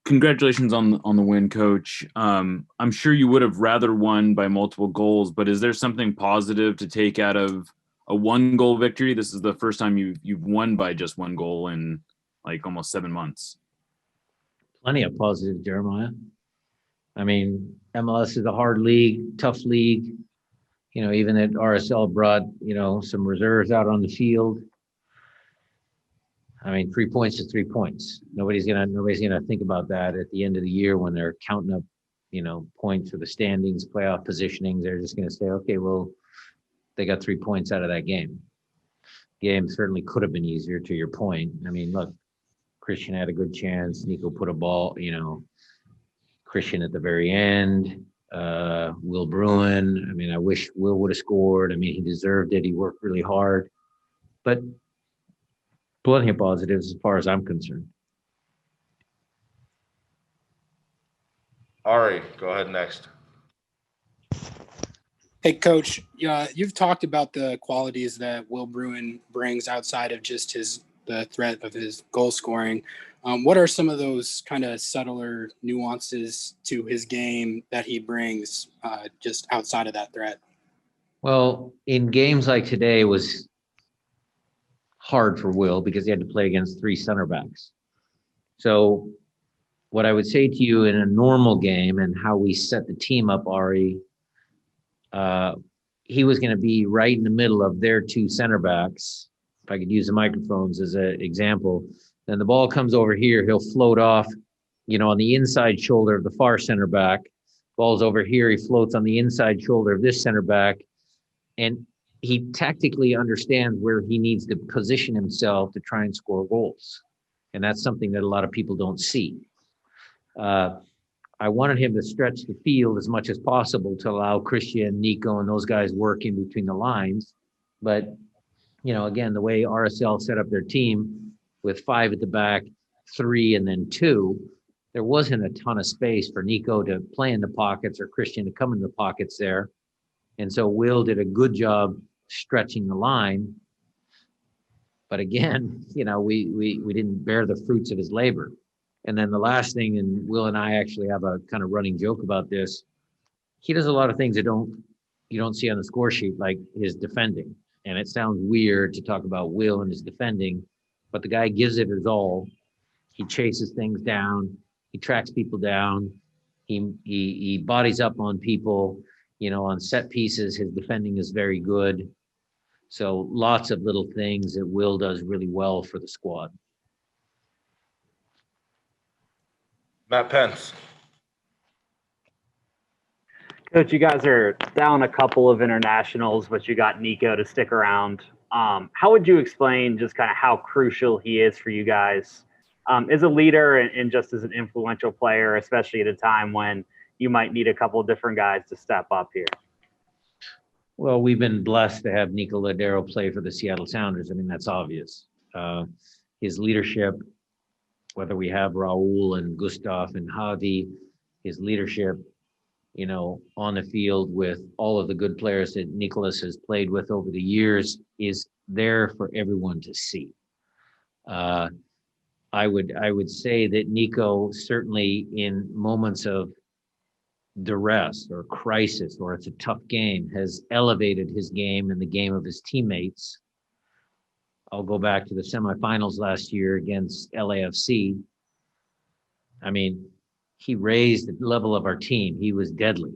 Congratulations on the win, Coach. I'm sure you would have rather won by multiple goals, but is there something positive to take out of a one goal victory? This is the first time you've won by just one goal in like almost 7 months. Plenty of positives, Jeremiah. I mean, MLS is a hard league, tough league. Even that RSL brought, some reserves out on the field. I mean, 3 points is 3 points. Nobody's gonna think about that at the end of the year when they're counting up, points for the standings, playoff positionings. They're just gonna say, okay, well, they got 3 points out of that game. Game certainly could have been easier, to your point. I mean, look, Christian had a good chance. Nico put a ball, Christian at the very end. Will Bruin. I mean, I wish Will would have scored. I mean, he deserved it. He worked really hard. But plenty of positives as far as I'm concerned. Ari, go ahead next. Hey, Coach, you've talked about the qualities that Will Bruin brings outside of just the threat of his goal scoring. What are some of those kind of subtler nuances to his game that he brings just outside of that threat? Well, in games like today, it was hard for Will because he had to play against three center backs. So what I would say to you in a normal game and how we set the team up, Ari, he was going to be right in the middle of their two center backs. If I could use the microphones as an example, then the ball comes over here. He'll float off, on the inside shoulder of the far center back. Ball's over here. He floats on the inside shoulder of this center back. And he tactically understands where he needs to position himself to try and score goals. And that's something that a lot of people don't see. I wanted him to stretch the field as much as possible to allow Christian, Nico, and those guys work in between the lines. But, again, the way RSL set up their team with 5 at the back, 3, and then 2, there wasn't a ton of space for Nico to play in the pockets or Christian to come in the pockets there. And so Will did a good job stretching the line. But again, we didn't bear the fruits of his labor. And then the last thing, and Will and I actually have a kind of running joke about this, he does a lot of things that you don't see on the score sheet, like his defending. And it sounds weird to talk about Will and his defending, but the guy gives it his all. He chases things down. He tracks people down. He bodies up on people. On set pieces, his defending is very good. So lots of little things that Will does really well for the squad. Matt Pence. Coach, you guys are down a couple of internationals, but you got Nico to stick around. How would you explain just kind of how crucial he is for you guys as a leader and just as an influential player, especially at a time when you might need a couple of different guys to step up here? Well, we've been blessed to have Nico Ladero play for the Seattle Sounders. I mean, that's obvious. His leadership, whether we have Raul and Gustav and Javi, his leadership, on the field with all of the good players that Nicholas has played with over the years is there for everyone to see. I would say that Nico, certainly in moments of duress or crisis, or it's a tough game, has elevated his game and the game of his teammates. I'll go back to the semifinals last year against LAFC. I mean, he raised the level of our team. He was deadly.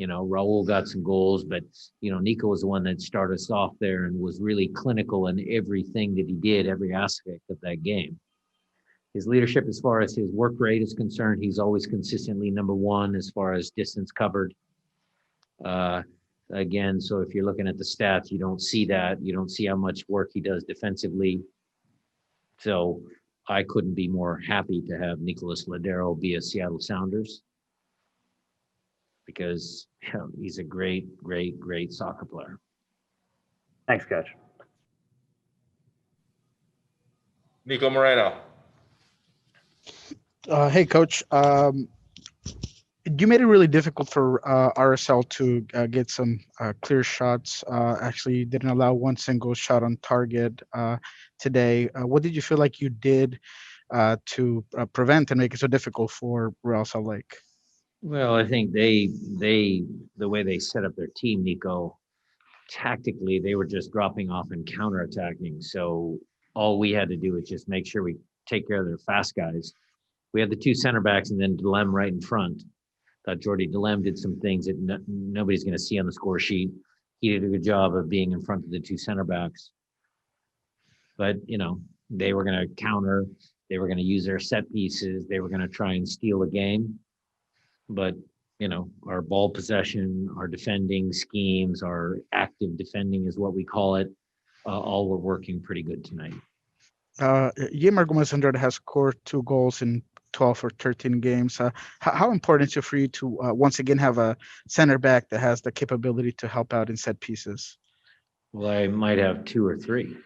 Raul got some goals, but, Nico was the one that started us off there and was really clinical in everything that he did, every aspect of that game. His leadership, as far as his work rate is concerned, he's always consistently number one as far as distance covered. Again, so if you're looking at the stats, you don't see that. You don't see how much work he does defensively. So I couldn't be more happy to have Nicholas Ladero be a Seattle Sounders because he's a great, great, great soccer player. Thanks, Coach. Nico Moreno. Hey, Coach. You made it really difficult for RSL to get some clear shots. Actually, didn't allow one single shot on target today. What did you feel like you did to prevent and make it so difficult for Real Salt Lake? Well, I think the way they set up their team, Nico, tactically, they were just dropping off and counterattacking. So all we had to do was just make sure we take care of their fast guys. We had the two center backs and then Delem right in front. Thought Jordy Delem did some things that nobody's going to see on the score sheet. He did a good job of being in front of the two center backs. But, they were going to counter. They were going to use their set pieces. They were going to try and steal a game. But, our ball possession, our defending schemes, our active defending is what we call it, all were working pretty good tonight. Yimar Gomez Andrade has scored 2 goals in 12 or 13 games. How important is it for you to once again have a center back that has the capability to help out in set pieces? Well, I might have 2 or 3.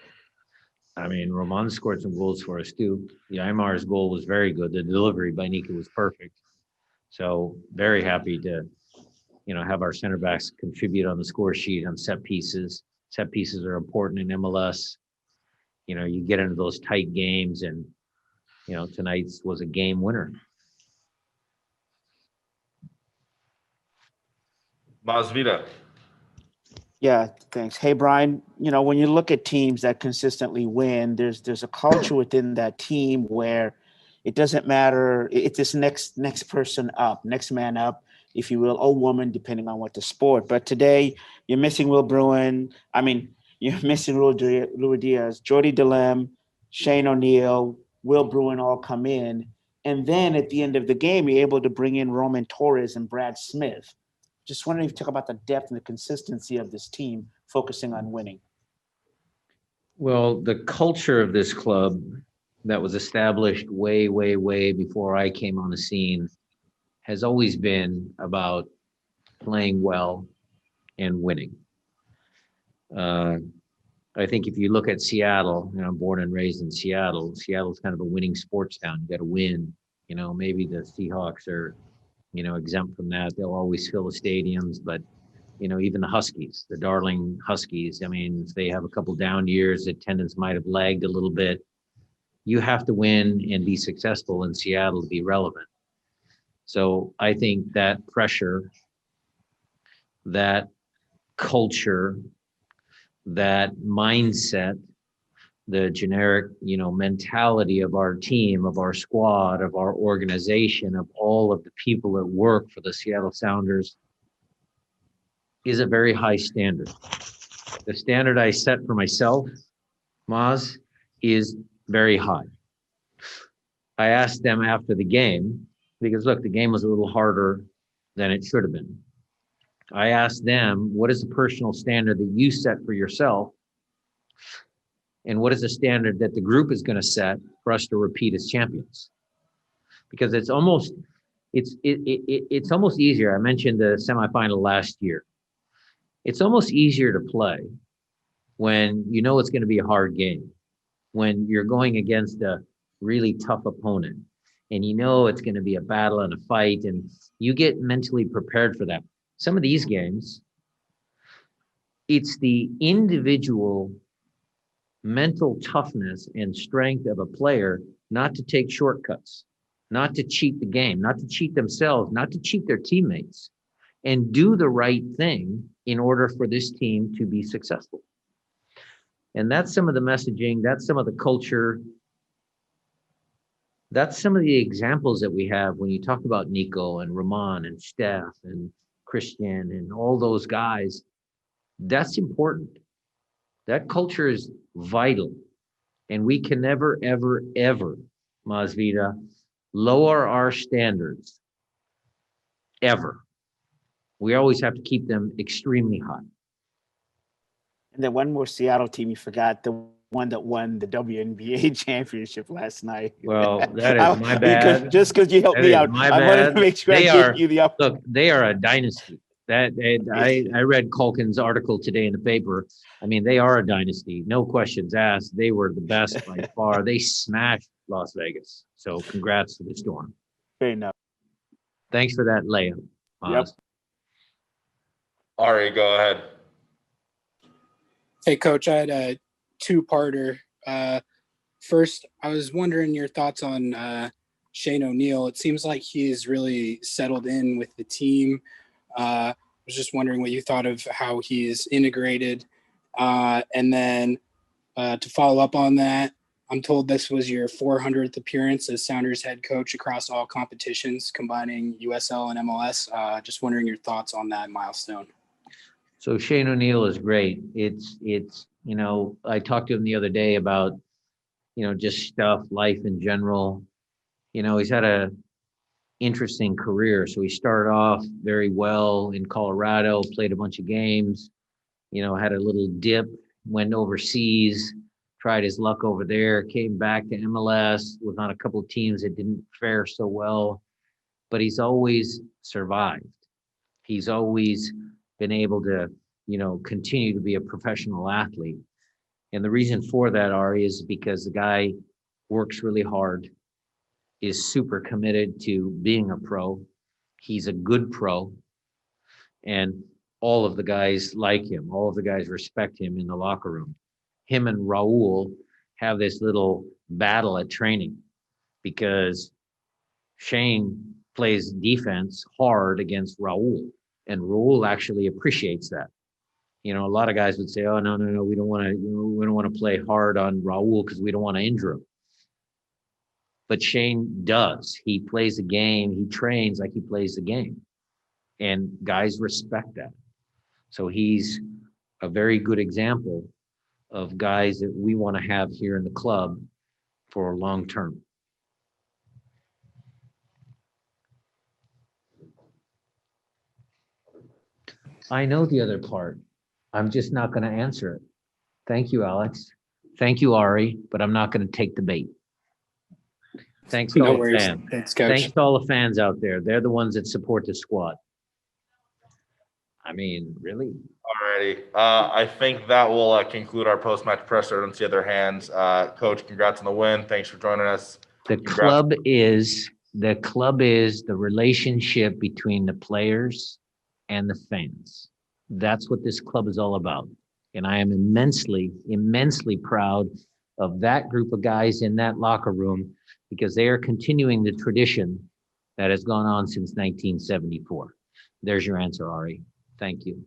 I mean, Roman scored some goals for us too. Yimar's goal was very good. The delivery by Nika was perfect. So very happy to, have our center backs contribute on the score sheet on set pieces. Set pieces are important in MLS. You get into those tight games and, tonight's was a game winner. Masvida. Yeah, thanks. Hey, Brian, when you look at teams that consistently win, there's a culture within that team where it doesn't matter. It's this next person up, next man up, if you will, or woman, depending on what the sport. But today, you're missing Will Bruin. You're missing Louis Diaz, Jordy Delem, Shane O'Neill, Will Bruin all come in. And then at the end of the game, you're able to bring in Roman Torres and Brad Smith. Just wondering if you talk about the depth and the consistency of this team focusing on winning. Well, the culture of this club that was established way, way, way before I came on the scene has always been about playing well and winning. I think if you look at Seattle, I'm born and raised in Seattle. Seattle's kind of a winning sports town. You got to win. Maybe the Seahawks are, exempt from that. They'll always fill the stadiums, but even the Huskies, the darling Huskies, if they have a couple down years, attendance might have lagged a little bit. You have to win and be successful in Seattle to be relevant. So I think that pressure, that culture, that mindset, the generic, mentality of our team, of our squad, of our organization, of all of the people that work for the Seattle Sounders is a very high standard. The standard I set for myself, Maz, is very high. I asked them after the game, because look, the game was a little harder than it should have been. I asked them, what is the personal standard that you set for yourself? And what is the standard that the group is going to set for us to repeat as champions? Because it's almost easier. I mentioned the semifinal last year. It's almost easier to play when you know it's going to be a hard game, when you're going against a really tough opponent and you know it's going to be a battle and a fight, and you get mentally prepared for that. Some of these games, it's the individual mental toughness and strength of a player not to take shortcuts, not to cheat the game, not to cheat themselves, not to cheat their teammates, and do the right thing in order for this team to be successful. And that's some of the messaging, that's some of the culture, that's some of the examples that we have when you talk about Nico and Roman and Steph and Christian and all those guys. That's important. That culture is vital. And we can never, ever, ever, Masvida, lower our standards, ever. We always have to keep them extremely high. And then one more Seattle team you forgot, the one that won the WNBA championship last night. Well, that is my bad. Just because you helped me out, I wanted to make sure I gave you the opportunity. Look, they are a dynasty. I read Culkin's article today in the paper. They are a dynasty, no questions asked. They were the best by far. They smashed Las Vegas. So congrats to the Storm. Fair enough. Thanks for that layup. Yep. Ari, go ahead. Hey, Coach, I had a two-parter. First, I was wondering your thoughts on Shane O'Neill. It seems like he's really settled in with the team. I was just wondering what you thought of how he's integrated. And then to follow up on that, I'm told this was your 400th appearance as Sounders head coach across all competitions, combining USL and MLS. Just wondering your thoughts on that milestone. So Shane O'Neill is great. It's I talked to him the other day about, just stuff, life in general. He's had a interesting career. So he started off very well in Colorado, played a bunch of games, had a little dip, went overseas, tried his luck over there, came back to MLS, was on a couple of teams that didn't fare so well, but he's always survived. He's always been able to, continue to be a professional athlete. And the reason for that, Ari, is because the guy works really hard, is super committed to being a pro. He's a good pro. And all of the guys like him. All of the guys respect him in the locker room. Him and Raul have this little battle at training because Shane plays defense hard against Raul, and Raul actually appreciates that. A lot of guys would say, "Oh, no, we don't want to. We don't want to play hard on Raul because we don't want to injure him." But Shane does. He plays the game. He trains like he plays the game, and guys respect that. So he's a very good example of guys that we want to have here in the club for long term. I know the other part. I'm just not going to answer it. Thank you, Alex. Thank you, Ari, but I'm not going to take the bait. Thanks to all the fans. Thanks, Coach. Thanks to all the fans out there. They're the ones that support the squad. I mean, really? Alrighty. I think that will conclude our post-match presser. I don't see other hands. Coach, congrats on the win. Thanks for joining us. The club is the relationship between the players and the fans. That's what this club is all about. And I am immensely, immensely proud of that group of guys in that locker room because they are continuing the tradition that has gone on since 1974. There's your answer, Ari. Thank you.